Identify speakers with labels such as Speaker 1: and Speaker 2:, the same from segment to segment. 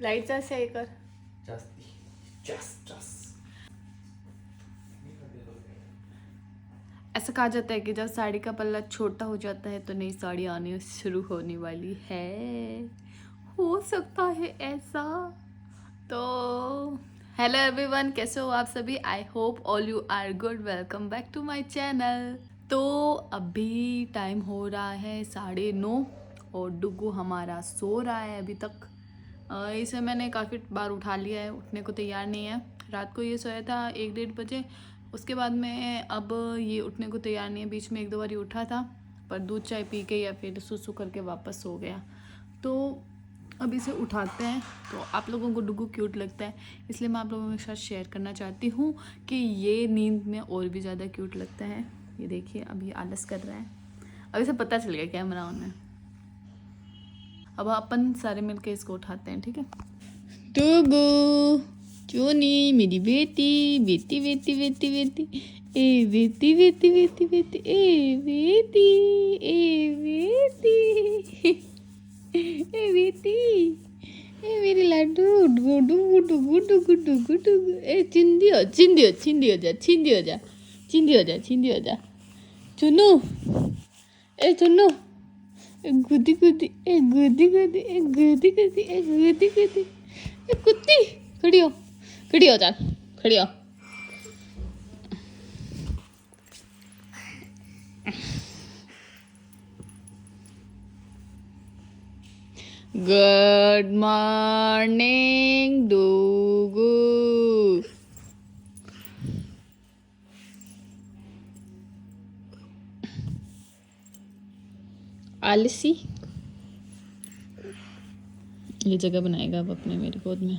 Speaker 1: Light जास्त आहे कर ऐसा कहा जाता है कि जब साड़ी का पल्ला छोटा हो जाता है तो नई साड़ी आने शुरू होने वाली है, हो सकता है ऐसा। तो हेलो एवरीवन, कैसे हो आप सभी? I hope all you are good. Welcome back to my channel. तो अभी टाइम हो रहा है 9:30 और डुगू हमारा सो रहा है अभी तक। इसे मैंने काफ़ी बार उठा लिया है, उठने को तैयार नहीं है। रात को ये सोया था 1-1:30 बजे, उसके बाद में अब ये उठने को तैयार नहीं है। बीच में 1-2 बार ही उठा था, पर दूध चाय पी के या फिर सुसु करके वापस सो गया। तो अभी से उठाते हैं। तो आप लोगों को डुगू क्यूट लगता है, इसलिए मैं आप लोगों के साथ शेयर करना चाहती हूँ कि ये नींद में और भी ज़्यादा क्यूट लगता है। ये देखिए अभी आलस कर रहा है, अभी से पता चल गया कैमरा ऑन है। अब अपन सारे मिलके इसको उठाते हैं, ठीक है? डुगू, चोनी मेरी बेटी, बेटी बेटी बेटी बेटी, ए बेटी बेटी बेटी बेटी, ए बेटी, ए बेटी, ए बेटी, ए मेरी लाडू, गुडू गुडू गुडू गुडू गुडू, ए चिंदी हो चिंदी हो चिंदी हो जा चिंदी हो जा चिंदी हो जा चिंदी हो जा। चुनू, ए चुनू, गुदी गुदी, ए गुदी गुदी, ए गुदी गुदी, ए गुदी गुदी, ए कुत्ती, खड़ी हो, खड़ी हो जा, खड़ी हो। गुड मॉर्निंग डुगू। आलसी ये जगह बनाएगा अब अपने मेरी गोद में।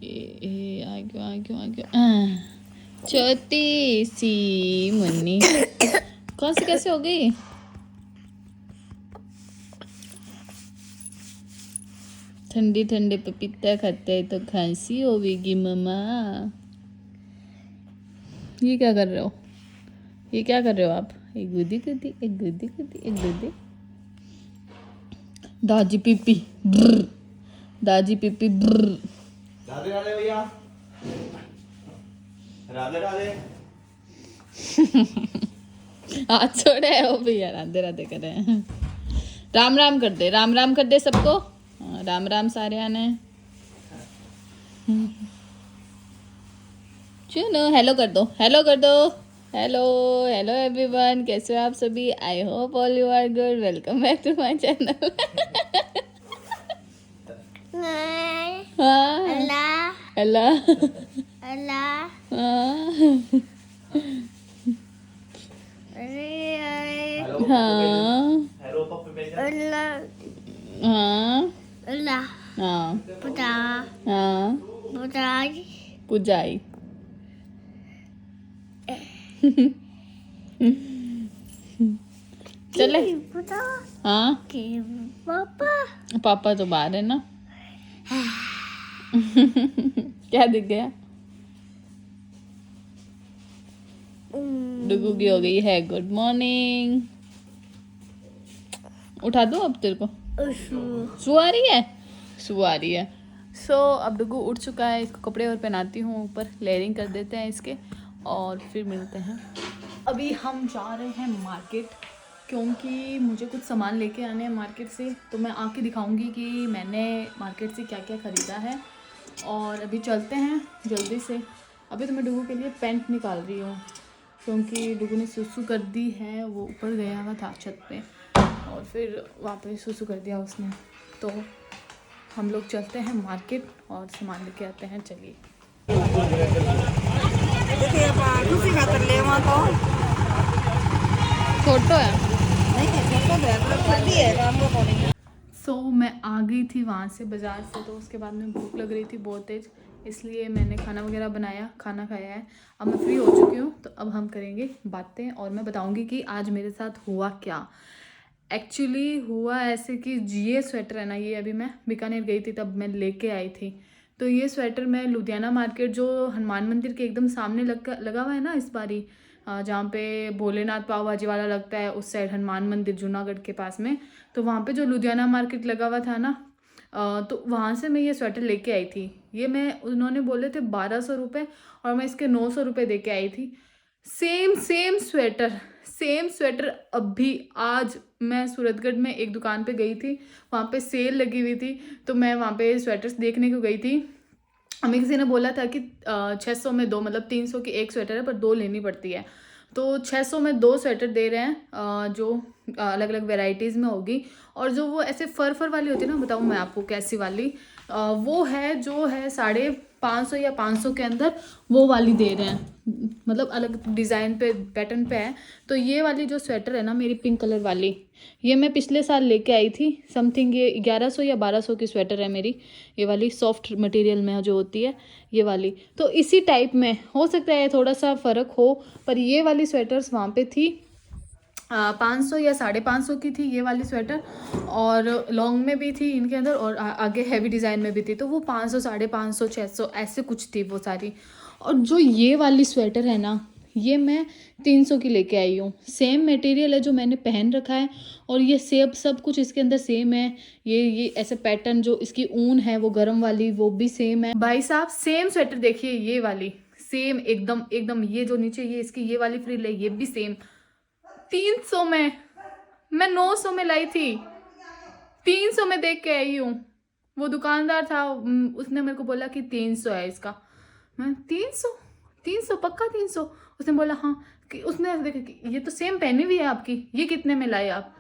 Speaker 1: ए आ गया आ गया आ गया। छोटी सी मुन्नी कौन सी कैसे हो गई? ठंडी ठंडे पपीता खाते हैं तो खांसी होगी मम्मा। ये क्या कर रहे हो? ये क्या कर रहे हो आप? एक गुदी गुदी, एक गुदी गुदी, एक गुदी। दाजी पीपी ब्र, दाजी पीपी ब्र।
Speaker 2: राधे राधे भैया, राधे राधे।
Speaker 1: हाथ छोड़े हो भैया, राधे राधे कर रहे हैं। राम राम कर दे, राम राम कर दे सबको। राम राम सारे आने। चलो हेलो कर दो, हेलो कर दो। हेलो हेलो एवरीवन, कैसे हो आप सभी? I hope all you are good. Welcome back to my channel. हाँ
Speaker 3: अल्लाह
Speaker 1: अल्लाह
Speaker 3: अल्लाह
Speaker 2: हेलो
Speaker 1: हाँ
Speaker 2: हेलो पप्पू बेटा।
Speaker 3: अल्लाह
Speaker 1: हाँ
Speaker 3: अल्लाह
Speaker 1: हाँ
Speaker 3: पुता
Speaker 1: हाँ
Speaker 3: पुताई
Speaker 1: पुजाई। चले
Speaker 3: पुता
Speaker 1: हाँ
Speaker 3: के पापा
Speaker 1: पापा तो बाहर है ना। क्या दिख गया? डुगू की हो गई है गुड मॉर्निंग। उठा दो अब तेरे को? सो आ रही है, सो आ रही है। सो अब डुगू उठ चुका है, इसको कपड़े और पहनाती हूँ, ऊपर लेयरिंग कर देते हैं इसके और फिर मिलते हैं। अभी हम जा रहे हैं मार्केट, क्योंकि मुझे कुछ सामान लेके आने हैं मार्केट से। तो मैं आके दिखाऊंगी कि मैंने मार्केट से क्या क्या ख़रीदा है। और अभी चलते हैं जल्दी से। अभी तो मैं डुगू के लिए पैंट निकाल रही हूँ, क्योंकि डुगू ने सुसु कर दी है। वो ऊपर गया हुआ था छत पे और फिर वहाँ पे सुसु कर दिया उसने। तो हम लोग चलते हैं मार्केट और सामान लेके आते हैं। चलिए। फोटो है सो मैं आ गई थी वहाँ से बाज़ार से। तो उसके बाद में भूख लग रही थी बहुत तेज़, इसलिए मैंने खाना वगैरह बनाया, खाना खाया है। अब मैं फ्री हो चुकी हूँ, तो अब हम करेंगे बातें और मैं बताऊँगी कि आज मेरे साथ हुआ क्या। एक्चुअली हुआ ऐसे कि ये स्वेटर है ना, ये अभी मैं बीकानेर गई थी तब मैं लेके आई थी। तो ये स्वेटर मैं लुधियाना मार्केट जो हनुमान मंदिर के एकदम सामने लगा हुआ है ना इस बारी, जहाँ पे भोलेनाथ पाव भाजी वाला लगता है, उस साइड हनुमान मंदिर जूनागढ़ के पास में। तो वहाँ पे जो लुधियाना मार्केट लगा हुआ था ना, तो वहाँ से मैं ये स्वेटर लेके आई थी। ये मैं उन्होंने बोले थे 1200 रुपये और मैं इसके 900 रुपये दे के आई थी। सेम स्वेटर अभी आज मैं सूरतगढ़ में एक दुकान पे गई थी, वहाँ पे सेल लगी हुई थी, तो मैं वहाँ पे स्वेटर्स देखने को गई थी। हमें किसी ने बोला था कि 600 में 2, मतलब 300 की एक स्वेटर है पर 2 लेनी पड़ती है, तो 600 में 2 स्वेटर दे रहे हैं जो अलग अलग वेराइटीज़ में होगी। और जो वो ऐसे फर वाली होती है ना, बताऊँ मैं आपको कैसी वाली, वो है जो है 550 या 500 के अंदर वो वाली दे रहे हैं, मतलब अलग डिज़ाइन पे पैटर्न पे है। तो ये वाली जो स्वेटर है ना मेरी पिंक कलर वाली, ये मैं पिछले साल लेके आई थी समथिंग, ये 1100 या 1200 की स्वेटर है मेरी, ये वाली सॉफ्ट मटेरियल में जो होती है ये वाली। तो इसी टाइप में हो सकता है थोड़ा सा फ़र्क हो, पर ये वाली स्वेटर्स वहाँ पे थी 500 या 550 की थी ये वाली स्वेटर, और लॉन्ग में भी थी इनके अंदर और आगे हैवी डिज़ाइन में भी थी, तो वो 500, 550, 600 ऐसे कुछ थी वो सारी। और जो ये वाली स्वेटर है ना, ये मैं 300 की लेके आई हूँ। सेम मटेरियल है जो मैंने पहन रखा है, और ये सब कुछ इसके अंदर सेम है। ये ऐसे पैटर्न जो इसकी ऊन है वो गरम वाली वो भी सेम है। भाई साहब सेम स्वेटर देखिए, ये वाली सेम एकदम, ये जो नीचे ये इसकी ये वाली फ्रिल है ये भी सेम 300 में, मैं 900 में लाई थी, 300 में देख के आई हूँ। वो दुकानदार था, उसने मेरे को बोला कि 300 है इसका। मैं 300 पक्का 300? उसने बोला हाँ, कि उसने देखा ये तो सेम पहनी हुई है आपकी, ये कितने में लाए आप?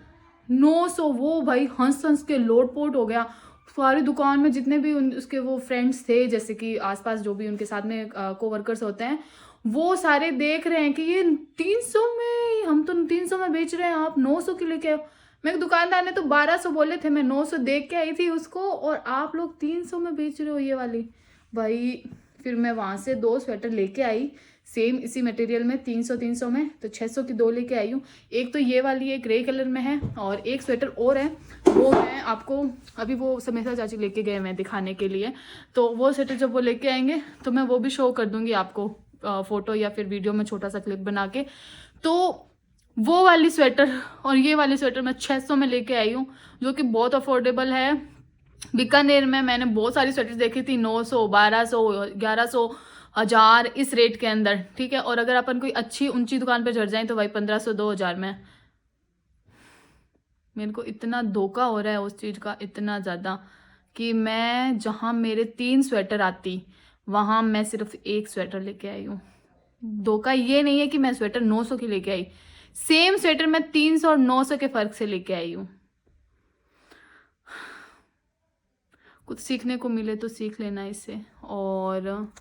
Speaker 1: 900। वो भाई हंस के लोटपोट हो गया। सारी दुकान में जितने भी उसके वो फ्रेंड्स थे, जैसे कि आसपास जो भी उनके साथ में कोवर्कर्स होते हैं, वो सारे देख रहे हैं कि ये 300 में, हम तो 300 में बेच रहे हैं, आप 900 की लेके आओ। मेरे दुकानदार ने तो 1200 बोले थे, मैं 900 देख के आई थी उसको, और आप लोग 300 में बेच रहे हो ये वाली। भाई फिर मैं वहाँ से 2 स्वेटर लेके आई सेम इसी मटेरियल में 300 में, तो 600 की 2 लेके आई हूँ। एक तो ये वाली है ग्रे कलर में है, और एक स्वेटर और है, वो मैं आपको अभी वो समेसा चाची लेके गए मैं दिखाने के लिए, तो वो स्वेटर जब वो लेके आएंगे तो मैं वो भी शो कर दूंगी आपको फोटो या फिर वीडियो में छोटा सा क्लिप बना के। तो वो वाली स्वेटर और ये वाली स्वेटर मैं 600 में लेके आई हूँ, जो कि बहुत अफोर्डेबल है। बीकानेर में मैंने बहुत सारी स्वेटर देखी थी 900, 1200, 1100, 1000 इस रेट के अंदर, ठीक है। और अगर अपन कोई अच्छी ऊंची दुकान पे चढ़ जाए तो भाई 1500, 2000 में। मेरे को इतना धोखा हो रहा है उस चीज़ का, इतना ज़्यादा, कि मैं जहाँ मेरे 3 स्वेटर आती वहाँ मैं सिर्फ 1 स्वेटर लेके आई हूँ। धोखा ये नहीं है कि मैं स्वेटर 900 की लेके आई, सेम स्वेटर मैं 300 और 900 के फ़र्क से लेके आई हूँ। कुछ सीखने को मिले तो सीख लेना इससे। और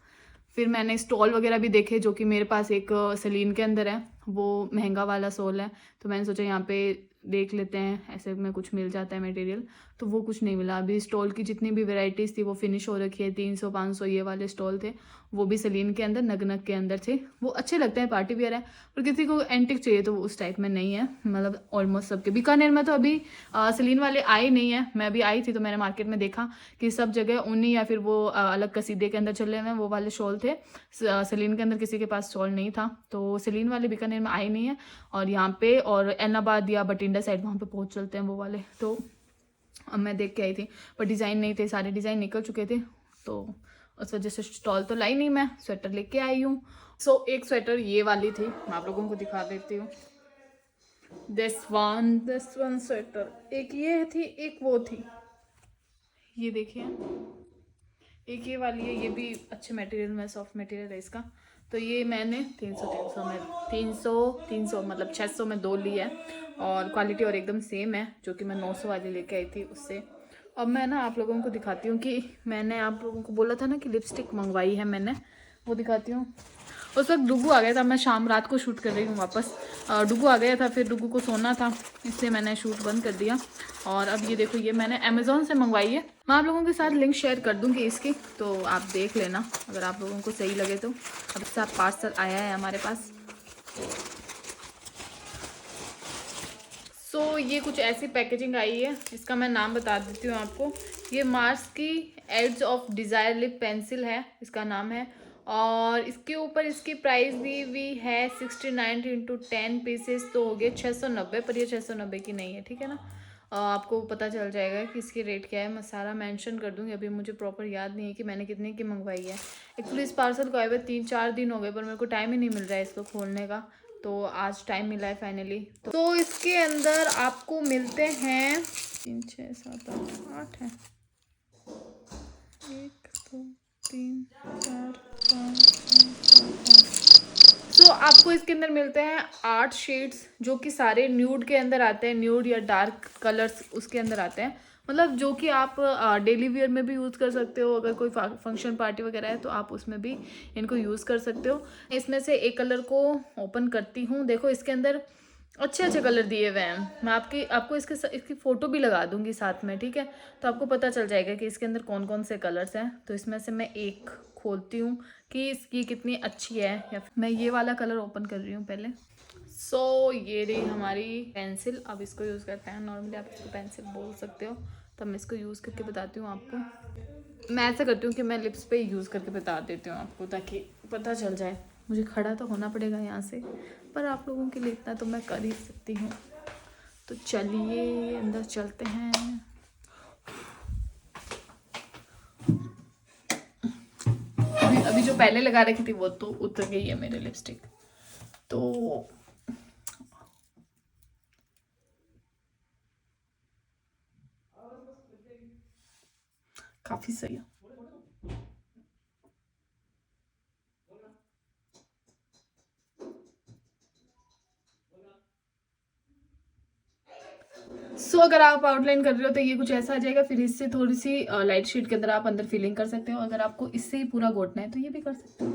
Speaker 1: फिर मैंने स्टॉल वगैरह भी देखे, जो कि मेरे पास एक सलीन के अंदर है, वो महंगा वाला स्टॉल है, तो मैंने सोचा यहाँ पे देख लेते हैं ऐसे में कुछ मिल जाता है मटेरियल, तो वो कुछ नहीं मिला। अभी स्टॉल की जितनी भी वैरायटीज़ थी वो फिनिश हो रखी है। 300, 500 ये वाले स्टॉल थे, वो भी सलीन के अंदर नग के अंदर थे। वो अच्छे लगते हैं, पार्टी वेयर है, पर किसी को एंटिक चाहिए तो वो उस टाइप में नहीं है। मतलब ऑलमोस्ट सबके बीकानेर में तो अभी सलीन वाले आए नहीं है। मैं अभी आई थी तो मैंने मार्केट में देखा कि सब जगह ऊनी या फिर वो अलग कसीदे के अंदर चले हुए हैं वो वाले शॉल थे। सलीन के अंदर किसी के पास शॉल नहीं था, तो सलीन वाले बीकानेर में आए नहीं है। और यहाँ पे और एलनाबाद या बठिंडा साइड वहाँ पे बहुत चलते हैं वो वाले। तो अब मैं देख के आई थी पर डिज़ाइन नहीं थे, सारे डिज़ाइन निकल चुके थे, तो उस वजह से स्टॉल तो लाई नहीं, मैं स्वेटर लेके आई हूँ। सो एक स्वेटर ये वाली थी, मैं आप लोगों को दिखा देती हूँ। दिस वन स्वेटर, एक ये थी, एक वो थी, ये देखिए, एक ये वाली है, ये भी अच्छे मटेरियल में, सॉफ्ट मटेरियल है इसका। तो ये मैंने 300 मतलब 600 में 2 ली है, और क्वालिटी और एकदम सेम है, जो कि मैं 900 वाली लेके आई थी उससे। अब मैं ना आप लोगों को दिखाती हूँ कि मैंने आप लोगों को बोला था ना कि लिपस्टिक मंगवाई है मैंने, वो दिखाती हूँ। उस वक्त डुगू आ गया था, मैं रात को शूट कर रही हूँ वापस, डुगू आ गया था, फिर डुगू को सोना था, इसलिए मैंने शूट बंद कर दिया। और अब ये देखो, ये मैंने अमेज़ॉन से मंगवाई है, मैं आप लोगों के साथ लिंक शेयर कर दूँगी इसकी, तो आप देख लेना अगर आप लोगों को सही लगे तो। अब इसका पार्सल आया है हमारे पास। सो ये कुछ ऐसी पैकेजिंग आई है, इसका मैं नाम बता देती हूँ आपको। ये मार्स की ads of desire lip pencil है, इसका नाम है। और इसके ऊपर इसकी प्राइस दी हुई है 69 × 10 पीसेस, तो हो गए 690, पर ये 690 की नहीं है, ठीक है ना। आपको पता चल जाएगा कि इसकी रेट क्या है। मैं सारा मेंशन कर दूँगी। अभी मुझे प्रॉपर याद नहीं है कि मैंने कितने की मंगवाई है। एक्चुअली इस पार्सल को आए हुए 3-4 दिन हो गए, पर मेरे को टाइम ही नहीं मिल रहा है इसको खोलने का, तो आज टाइम मिला है फाइनली। तो इसके अंदर आपको मिलते हैं 3, 6, 7, 8 है, 1, 2, 3, 4, 5, 6, 7, 8। सो आपको इसके अंदर मिलते हैं 8 शेड्स, जो कि सारे न्यूड के अंदर आते हैं। न्यूड या डार्क कलर्स उसके अंदर आते हैं, मतलब जो कि आप डेली वेयर में भी यूज़ कर सकते हो। अगर कोई फंक्शन पार्टी वगैरह है तो आप उसमें भी इनको यूज़ कर सकते हो। इसमें से एक कलर को ओपन करती हूँ। देखो इसके अंदर अच्छे अच्छे कलर दिए हुए हैं। मैं आपको इसकी फ़ोटो भी लगा दूंगी साथ में, ठीक है? तो आपको पता चल जाएगा कि इसके अंदर कौन कौन से कलर्स हैं। तो इसमें से मैं एक खोलती हूँ कि इसकी कितनी अच्छी है। या मैं ये वाला कलर ओपन कर रही हूँ पहले। सो ये रही हमारी पेंसिल। अब इसको यूज़ करते हैं। नॉर्मली आप इसको पेंसिल बोल सकते हो, तब मैं इसको यूज़ करके बताती हूँ आपको। मैं ऐसा करती हूँ कि मैं लिप्स पे यूज़ करके बता देती हूँ आपको, ताकि पता चल जाए। मुझे खड़ा तो होना पड़ेगा यहाँ से, पर आप लोगों के लिए इतना तो मैं कर ही सकती हूँ। तो चलिए अंदर चलते हैं। अभी जो पहले लगा रखी थी वो तो उतर गई है मेरी लिपस्टिक, तो काफी सही है। सो अगर आप आउटलाइन कर रहे हो तो ये कुछ ऐसा आ जाएगा। फिर इससे थोड़ी सी लाइट शेड के अंदर आप अंदर फिलिंग कर सकते हो। अगर आपको इससे ही पूरा गोटना है तो ये भी कर सकते हो।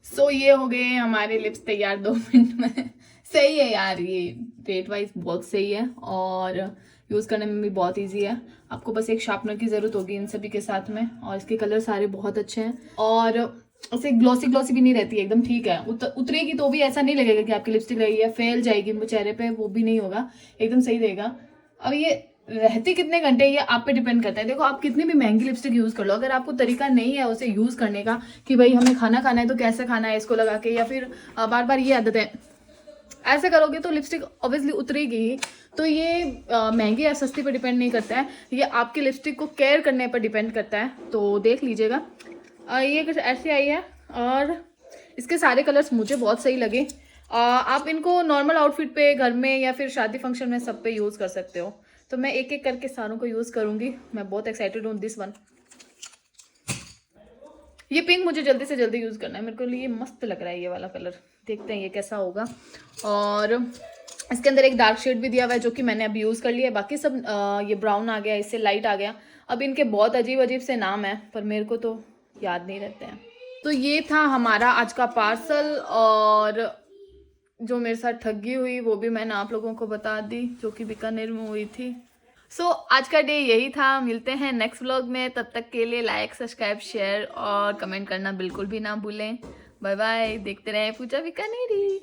Speaker 1: सो ये हो गए हमारे लिप्स तैयार 2 मिनट में। सही है यार, ये रेट वाइज बहुत सही है और यूज़ करने में भी बहुत इजी है। आपको बस एक शार्पनर की ज़रूरत होगी इन सभी के साथ में। और इसके कलर सारे बहुत अच्छे हैं और ऐसे ग्लॉसी ग्लॉसी भी नहीं रहती है, एकदम ठीक है। उतरेगी तो भी ऐसा नहीं लगेगा कि आपकी लिपस्टिक रही है, फैल जाएगी चेहरे पे, वो भी नहीं होगा, एकदम सही रहेगा। अब ये रहती कितने घंटे ये आप पे डिपेंड करता है। देखो आप कितनी भी महंगी लिपस्टिक यूज़ कर लो, अगर आपको तरीका नहीं है उसे यूज़ करने का कि भाई हमें खाना खाना है तो कैसे खाना है इसको लगा के, या फिर बार बार ये आदत है, ऐसे करोगे तो लिपस्टिक ऑब्वियसली उतरेगी ही। तो ये महंगी या सस्ती पर डिपेंड नहीं करता है, ये आपकी लिपस्टिक को केयर करने पर डिपेंड करता है। तो देख लीजिएगा ये कुछ ऐसी आई है और इसके सारे कलर्स मुझे बहुत सही लगे। आप इनको नॉर्मल आउटफिट पे, घर में या फिर शादी फंक्शन में सब पे यूज़ कर सकते हो। तो मैं एक एक करके सारों को यूज़ करूँगी। मैं बहुत एक्साइटेड हूँ दिस वन। ये पिंक मुझे जल्दी से जल्दी यूज़ करना है, मेरे को लिए मस्त लग रहा है ये वाला कलर। देखते हैं ये कैसा होगा। और इसके अंदर एक डार्क शेड भी दिया हुआ है जो कि मैंने अभी यूज़ कर लिया है। बाकी सब ये ब्राउन आ गया, इससे लाइट आ गया। अब इनके बहुत अजीब अजीब से नाम है पर मेरे को तो याद नहीं रहते हैं। तो ये था हमारा आज का पार्सल और जो मेरे साथ ठगी हुई वो भी मैंने आप लोगों को बता दी, जो कि बीकानेर में हुई थी। सो आज का डे यही था। मिलते हैं नेक्स्ट व्लॉग में, तब तक के लिए लाइक, सब्सक्राइब, शेयर और कमेंट करना बिल्कुल भी ना भूलें। Bye bye. देखते रहें पूजा बीकानेरी।